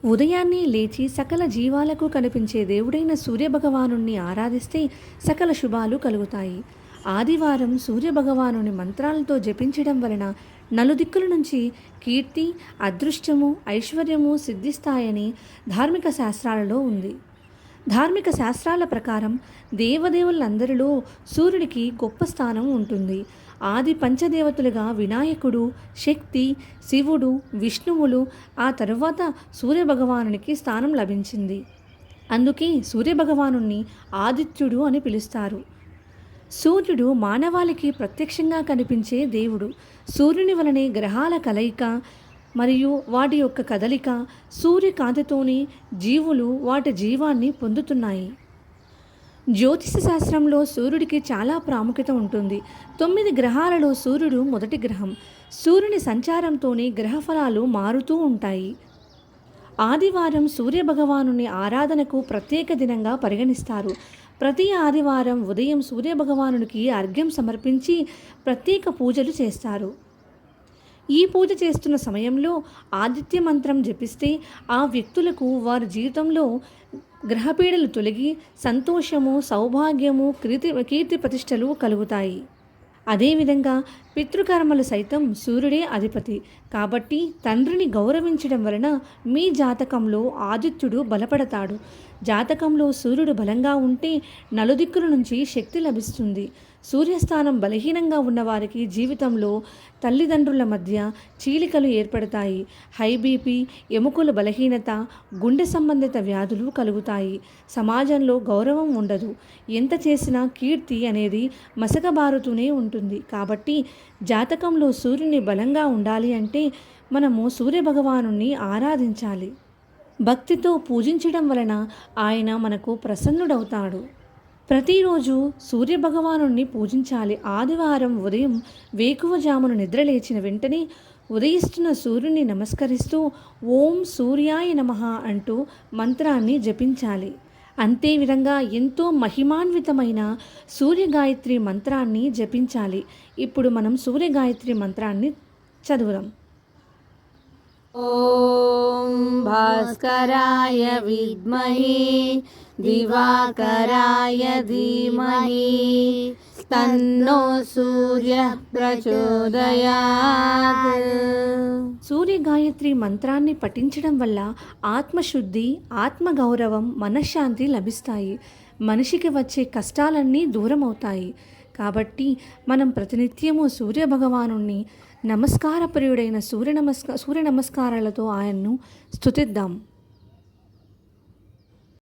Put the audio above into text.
ఉదయాన్నే లేచి సకల జీవాలకు కనిపించే దేవుడైన సూర్యభగవానుణ్ణి ఆరాధిస్తే సకల శుభాలు కలుగుతాయి. ఆదివారం సూర్యభగవానుని మంత్రాలతో జపించడం వలన నలుదిక్కుల నుంచి కీర్తి, అదృష్టము, ఐశ్వర్యము సిద్ధిస్తాయని ధార్మిక శాస్త్రాలలో ఉంది. ధార్మిక శాస్త్రాల ప్రకారం దేవదేవులందరిలో సూర్యుడికి గొప్ప స్థానం ఉంటుంది. ఆది పంచదేవతలుగా వినాయకుడు, శక్తి, శివుడు, విష్ణువులు, ఆ తరువాత సూర్యభగవానునికి స్థానం లభించింది. అందుకే సూర్యభగవానుణ్ణి ఆదిత్యుడు అని పిలుస్తారు. సూర్యుడు మానవాళికి ప్రత్యక్షంగా కనిపించే దేవుడు. సూర్యుని వలనే గ్రహాల కలయిక మరియు వాటి యొక్క కదలిక, సూర్యకాంతితోనే జీవులు వాటి జీవాన్ని పొందుతున్నాయి. జ్యోతిష శాస్త్రంలో సూర్యుడికి చాలా ప్రాముఖ్యత ఉంటుంది. 9 గ్రహాలలో సూర్యుడు మొదటి గ్రహం. సూర్యుని సంచారంతోనే గ్రహఫలాలు మారుతూ ఉంటాయి. ఆదివారం సూర్యభగవానుని ఆరాధనకు ప్రత్యేక దినంగా పరిగణిస్తారు. ప్రతి ఆదివారం ఉదయం సూర్యభగవానునికి అర్ఘ్యం సమర్పించి ప్రత్యేక పూజలు చేస్తారు. ఈ పూజ చేస్తున్న సమయంలో ఆదిత్య మంత్రం జపిస్తే ఆ వ్యక్తులకు వారి జీవితంలో గ్రహపీడలు తొలగి సంతోషము, సౌభాగ్యము, కీర్తి ప్రతిష్టలు కలుగుతాయి. అదేవిధంగా పితృకర్మలు సైతం సూర్యుడే అధిపతి. కాబట్టి తండ్రిని గౌరవించడం వలన మీ జాతకంలో ఆదిత్యుడు బలపడతాడు. జాతకంలో సూర్యుడు బలంగా ఉంటే నలుదిక్కుల నుంచి శక్తి లభిస్తుంది. సూర్యస్థానం బలహీనంగా ఉన్నవారికి జీవితంలో తల్లిదండ్రుల మధ్య చీలికలు ఏర్పడతాయి. హై బీపీ, ఎముకల బలహీనత, గుండె సంబంధిత వ్యాధులు కలుగుతాయి. సమాజంలో గౌరవం ఉండదు. ఎంత చేసినా కీర్తి అనేది మసకబారుతూనే ఉంటుంది. కాబట్టి జాతకంలో సూర్యుని బలంగా ఉండాలి అంటే మనము సూర్యభగవానుని ఆరాధించాలి. భక్తితో పూజించడం వలన ఆయన మనకు ప్రసన్నుడవుతాడు. ప్రతిరోజు సూర్యభగవానుణ్ణి పూజించాలి. ఆదివారం ఉదయం వేకువజామున నిద్రలేచిన వెంటనే ఉదయిస్తున్న సూర్యుని నమస్కరిస్తూ ఓం సూర్యాయ నమః అంటూ మంత్రాన్ని జపించాలి. అంతేవిధంగా ఎంతో మహిమాన్వితమైన సూర్యగాయత్రి మంత్రాన్ని జపించాలి. ఇప్పుడు మనం సూర్యగాయత్రి మంత్రాన్ని చదువుదాం. ఓం భాస్కరాయ విద్మహే దివాకరాయ ధీమహి తన్నో సూర్య ప్రచోదయాత్. సూర్యగాయత్రి మంత్రాన్ని పఠించడం వల్ల ఆత్మశుద్ధి, ఆత్మగౌరవం, మనశ్శాంతి లభిస్తాయి. మనిషికి వచ్చే కష్టాలన్నీ దూరం అవుతాయి. కాబట్టి మనం ప్రతినిత్యము సూర్యభగవానుణ్ణి నమస్కారప్రియుడైన సూర్య నమస్కారాలతో ఆయన్ను స్తుతిద్దాం.